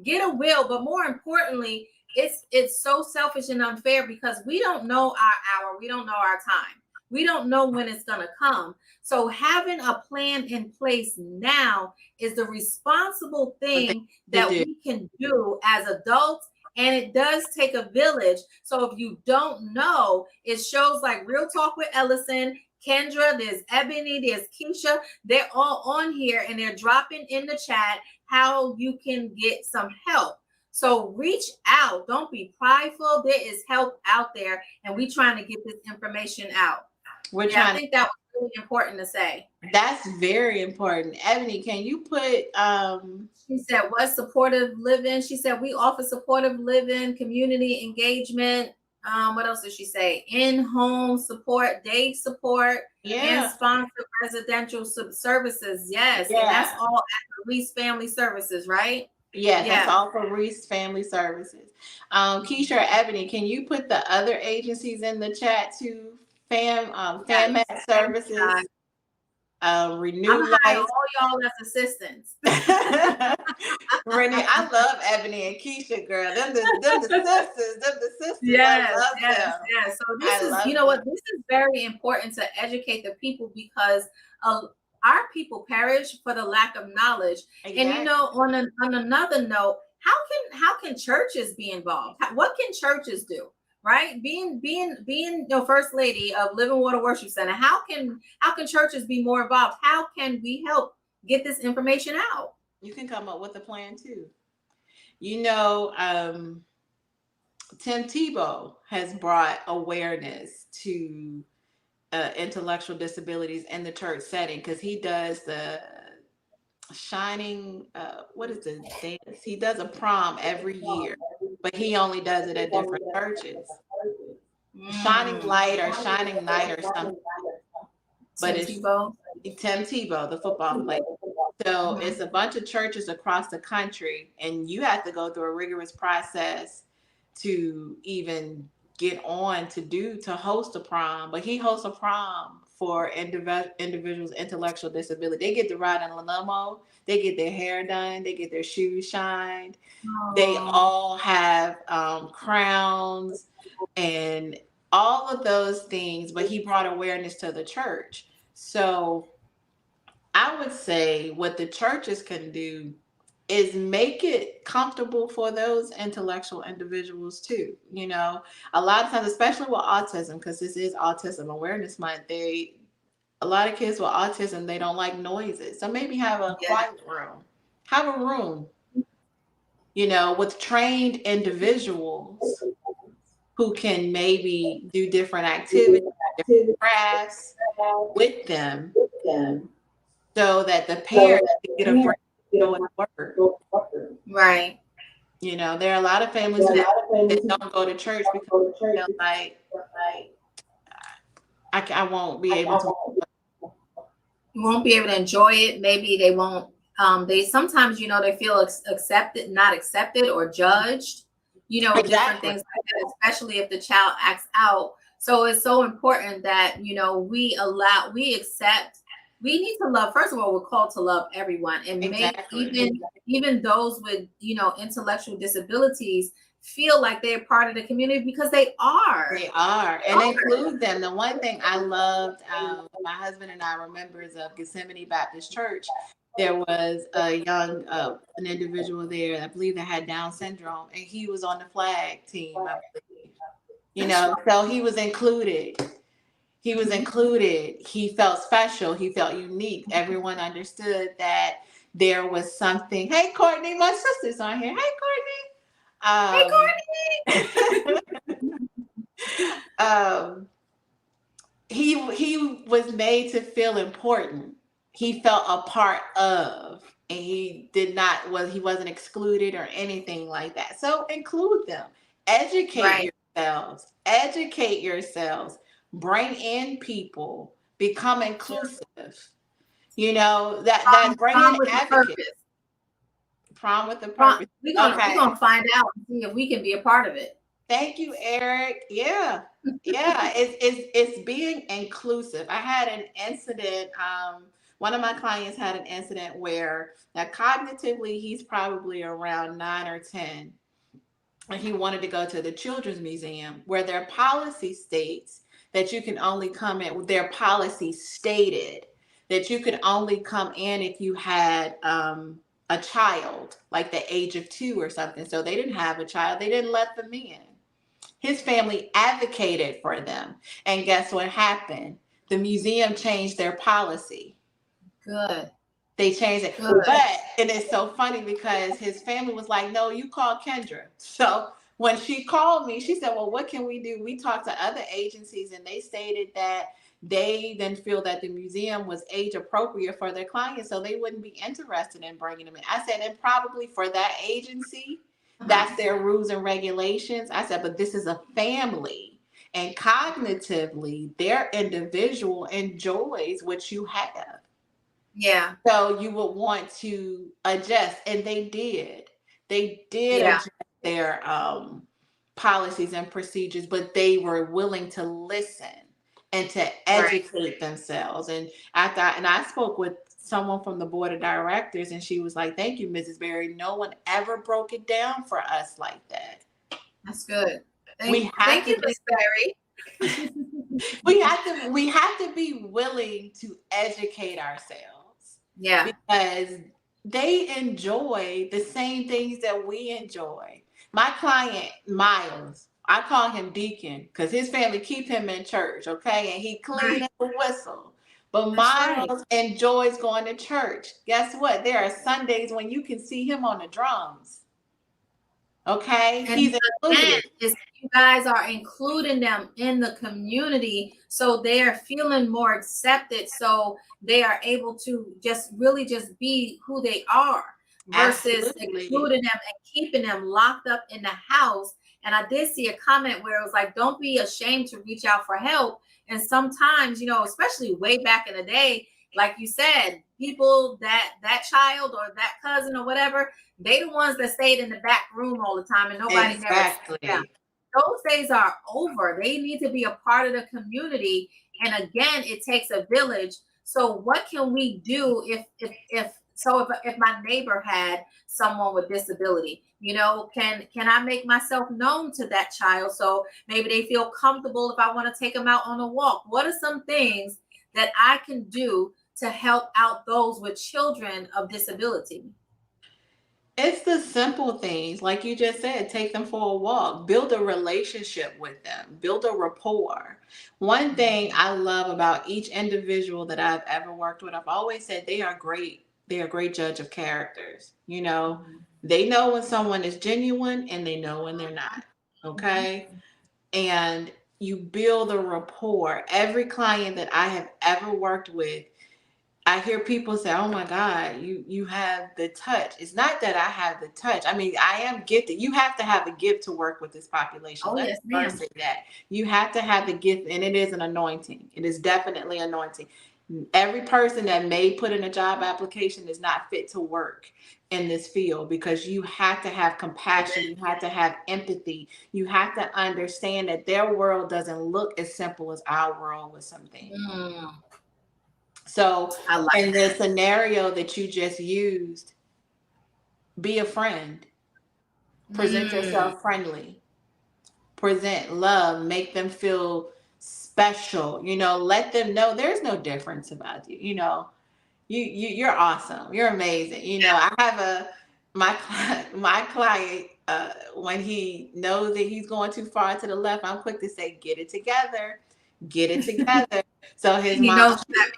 Get a will. But more importantly, it's so selfish and unfair because we don't know our hour. We don't know our time. We don't know when it's going to come. So having a plan in place now is the responsible thing that we can do as adults. And it does take a village. So if you don't know, it shows like Real Talk with Ellasin, Kendra, there's Ebony, there's Keisha. They're all on here and they're dropping in the chat how you can get some help. So reach out. Don't be prideful. There is help out there, and we trying to get this information out. I think that was really important to say. That's very important. Ebony, can you put She said, what supportive living? She said, we offer supportive living, community engagement. What else did she say? In-home support, day support, and sponsored residential services. Yes, and that's all at Reese Family Services, right? Yes, that's all for Reese Family Services. Keisha or Ebony, can you put the other agencies in the chat too? FAMAT Services, Renew Life. All y'all as assistants. Renee, I love Ebony and Keisha, girl. Them the sisters. Yes. So this is, you know what, this is very important to educate the people because our people perish for the lack of knowledge. Exactly. And you know, on another note, how can churches be involved? What can churches do? Right, being the first lady of Living Water Worship Center, how can churches be more involved? How can we help get this information out? You can come up with a plan too. You know, Tim Tebow has brought awareness to intellectual disabilities in the church setting because he does the shining. What is the dance? He does a prom every year, but he only does it at different churches. Shining Light or Shining Night or something. But it's Tim Tebow, the football player. So it's a bunch of churches across the country, and you have to go through a rigorous process to even get on to host a prom. But he hosts a prom for individuals with intellectual disability. They get to ride in a limo, they get their hair done, they get their shoes shined. They all have crowns and all of those things, but he brought awareness to the church. So I would say what the churches can do is make it comfortable for those intellectual individuals too. You know, a lot of times, especially with autism, because this is Autism Awareness Month, a lot of kids with autism, they don't like noises. So maybe have a quiet room. Have a room, you know, with trained individuals who can maybe do different activities, different crafts with them so that the parents can get a break going to work. Right. You know, there are a lot of families that don't go to church because they feel like I won't be able to. You won't be able to enjoy it. Maybe they won't. They sometimes, you know, they feel not accepted or judged. You know, different things like that, especially if the child acts out. So it's so important that, you know, we accept. We need to love. First of all, we're called to love everyone and make even those with, you know, intellectual disabilities feel like they're part of the community because they are. They are, and include them. The one thing I loved, my husband and I were members of Gethsemane Baptist Church. There was a young, an individual there, I believe, that had Down syndrome, and he was on the flag team, I believe. You know, so he was included. He was included. He felt special. He felt unique. Everyone understood that there was something. Hey, Courtney, my sister's on here. Hey, Courtney. He was made to feel important. He felt a part of and he wasn't excluded or anything like that. So include them. Right. Educate yourselves, bring in people, become inclusive. That bring in Prom with a advocates. purpose. Prom with a Prom, purpose. we're Okay. gonna find out and see if we can be a part of it. Thank you, Eric. Yeah. Yeah. It's being inclusive. I had an incident. One of my clients had an incident where now cognitively he's probably around 9 or 10. And he wanted to go to the Children's Museum where their policy states that you can only come in, their policy stated that you could only come in if you had a child, like the age of 2 or something. So they didn't have a child, they didn't let them in. His family advocated for them. And guess what happened? The museum changed their policy. Good. They changed it. Good. But, and it's so funny because his family was like, no, you call Kendra. So when she called me, she said, well, what can we do? We talked to other agencies and they stated that they then feel that the museum was age appropriate for their clients. So they wouldn't be interested in bringing them in. I said, and probably for that agency, that's their rules and regulations. I said, but this is a family. And cognitively, their individual enjoys what you have. Yeah. So you would want to adjust, and they did. They did Yeah. adjust their policies and procedures, but they were willing to listen and to Right. educate themselves. And I thought, and I spoke with someone from the board of directors, and she was like, "Thank you, Mrs. Berry. No one ever broke it down for us like that. That's good. We have Thank to you, be Miss Berry. we have to be willing to educate ourselves Yeah. because they enjoy the same things that we enjoy. My client Miles, I call him Deacon because his family keep him in church, okay, and he clean Right. as a whistle. But That's right. Miles enjoys going to church. Guess what? There are Sundays when you can see him on the drums. Okay, And he's again, included. is you guys are including them in the community so they are feeling more accepted, so they are able to just really just be who they are versus Absolutely. excluding them and keeping them locked up in the house. And I did see a comment where it was like, don't be ashamed to reach out for help. And sometimes, especially way back in the day, like you said, people that child or that cousin or whatever, they the ones that stayed in the back room all the time and nobody never sat down. Exactly. Those days are over. They need to be a part of the community. And again, it takes a village. So what can we do if my neighbor had someone with disability? Can I make myself known to that child so maybe they feel comfortable if I want to take them out on a walk? What are some things that I can do to help out those with children of disability? It's the simple things, like you just said, take them for a walk, build a relationship with them, build a rapport. One thing I love about each individual that I've ever worked with, I've always said they are great. They are a great judge of characters. Mhm. They know when someone is genuine and they know when they're not. Mhm. Okay. And you build a rapport. Every client that I have ever worked with, I hear people say, "Oh my God, you have the touch." It's not that I have the touch. I mean, I am gifted. You have to have a gift to work with this population. Oh, Let me yes, first ma'am. say that. You have to have the gift, and it is an anointing. It is definitely anointing. Every person that may put in a job application is not fit to work in this field because you have to have compassion, you have to have empathy, you have to understand that their world doesn't look as simple as our world with some things. Mm, So, I like in the that. scenario that you just used, be a friend, present Mm, yourself friendly, present love, make them feel special, let them know there's no difference about you, you're awesome, you're amazing. I have my client, when he knows that he's going too far to the left, I'm quick to say, get it together, get it together. So his he mom, knows what that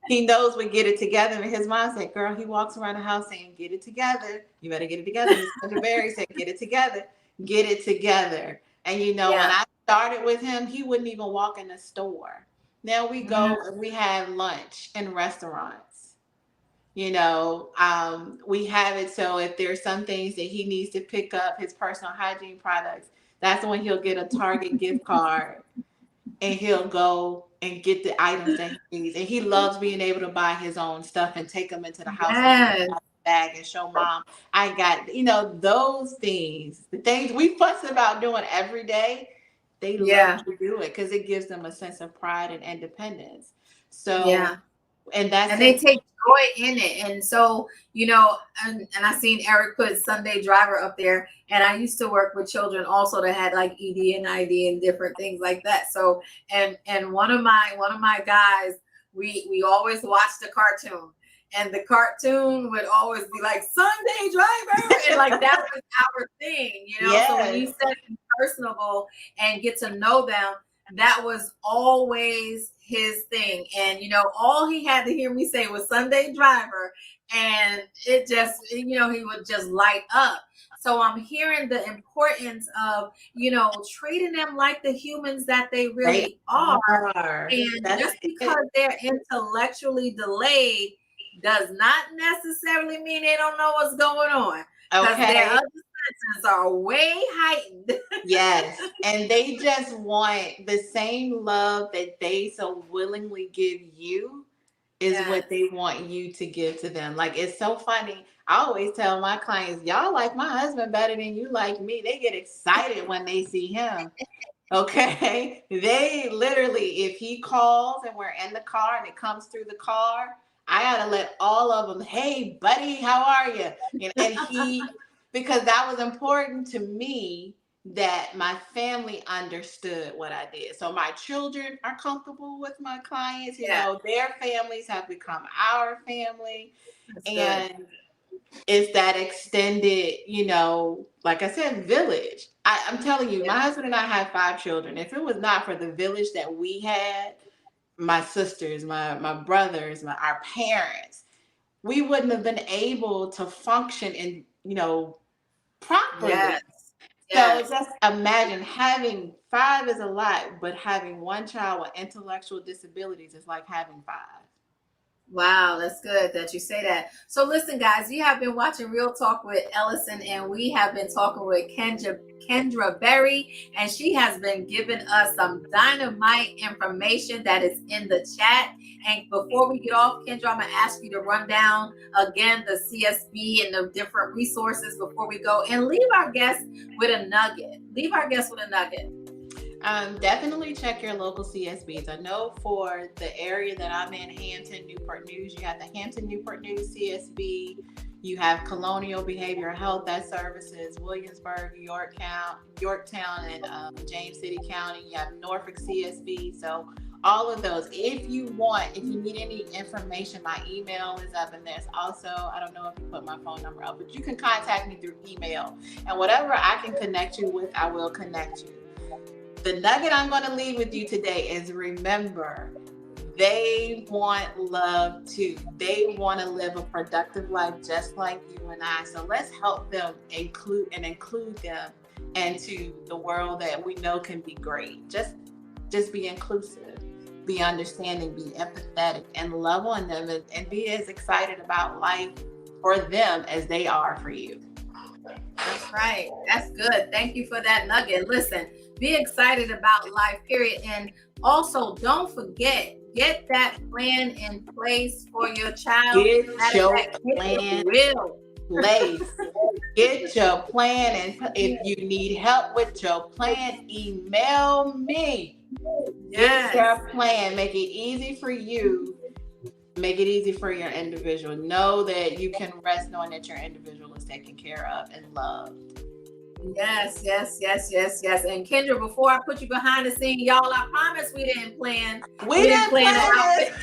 he knows we get it together. And his mom said, girl, he walks around the house saying, get it together. You better get it together. Miss Kendra Berry said, get it together. Get it together. And means. when Yeah. I started with him, he wouldn't even walk in the store. Now we Mm, go and we have lunch in restaurants. We have it so if there's some things that he needs to pick up, his personal hygiene products, that's when he'll get a Target gift card and he'll go and get the items that he needs. And he loves being able to buy his own stuff and take them into the house and Yes. bag and show mom, I got, those things, the things we fuss about doing every day, they Yeah. love to do it because it gives them a sense of pride and independence. So, Yeah. and that's And they it. take joy in it. And so, and I seen Eric put Sunday driver up there. And I used to work with children also that had like ED and ID and different things like that. So, and one of my guys, we always watched the cartoon. And the cartoon would always be like Sunday driver. And like that was our thing, So when you Yes. said personable and get to know them, that was always his thing. And all he had to hear me say was Sunday driver, and it just, he would just light up. So I'm hearing the importance of, treating them like the humans that they They really are. are. And That's just because it. they're intellectually delayed does not necessarily mean they don't know what's going on, because their Okay. other senses are way heightened. Yes. And they just want the same love that they so willingly give you is Yes. what they want you to give to them. Like, it's so funny. I always tell my clients, y'all like my husband better than you like me. They get excited when they see him. Okay. They literally, if he calls and we're in the car and it comes through the car, I gotta let all of them, hey buddy, how are you? And because that was important to me that my family understood what I did. So my children are comfortable with my clients, Yeah, their families have become our family. that's good. And it's that extended, like I said, village. I'm telling you, Yeah. my husband and I had 5 children. If it was not for the village that we had, my sisters, my brothers, our parents, we wouldn't have been able to function and, properly. Yes. So Yes. just imagine having 5 is a lot, but having one child with intellectual disabilities is like having 5. Wow, that's good that you say that. So listen, guys, you have been watching Real Talk with Ellison, and we have been talking with Kendra Berry, and she has been giving us some dynamite information that is in the chat. And before we get off, Kendra, I'm going to ask you to run down again the CSB and the different resources before we go, and leave our guests with a nugget. Leave our guests with a nugget. Definitely check your local CSBs. I know for the area that I'm in, Hampton, Newport News, you have the Hampton Newport News CSB. You have Colonial Behavioral Health that services Williamsburg, Yorktown, and James City County. You have Norfolk CSB. So all of those. If you need any information, my email is up, and there's also, I don't know if you put my phone number up, but you can contact me through email. And whatever I can connect you with, I will connect you. The nugget I'm going to leave with you today is, remember, they want love too. They want to live a productive life just like you and I. So let's help them include them into the world that we know can be great. Just be inclusive, be understanding, be empathetic, and love on them, and be as excited about life for them as they are for you. That's right. That's good. Thank you for that nugget. Listen, be excited about life, period. And also, don't forget, get that plan in place for your child. Get your plan plan real. place. Get your plan, and if you need help with your plan, email me. Yes. Get your plan. Make it easy for you. Make it easy for your individual. Know that you can rest knowing that your individual is taken care of and loved. Yes. And Kendra, before I put you behind the scene, y'all, I promise we didn't plan. We didn't plan it.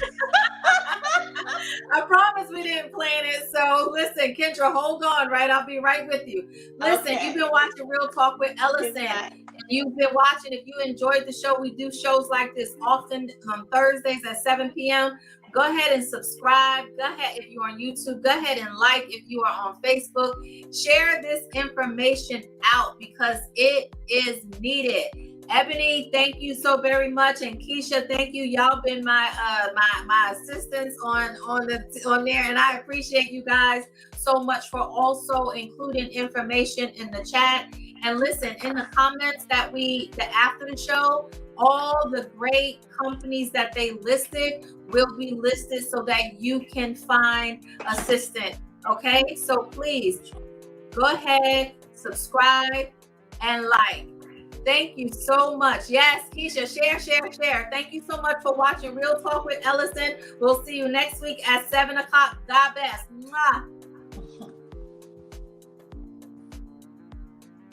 I promise we didn't plan it. So listen, Kendra, hold on, right? I'll be right with you. Listen, Okay. You've been watching Real Talk with Ellison. And you've been watching. If you enjoyed the show, we do shows like this often on Thursdays at 7 p.m. Go ahead and subscribe. Go ahead if you're on YouTube. Go ahead and like if you are on Facebook. Share this information out because it is needed. Ebony, thank you so very much, and Keisha, thank you. Y'all been my my assistants on there, and I appreciate you guys so much for also including information in the chat. And listen, in the comments that after the show, all the great companies that they listed will be listed so that you can find assistant. Okay, so please go ahead, subscribe, and like. Thank you so much. Yes, Keisha, share. Thank you so much for watching Real Talk with Ellasin. We'll see you next week at 7 o'clock. God bless. Mwah.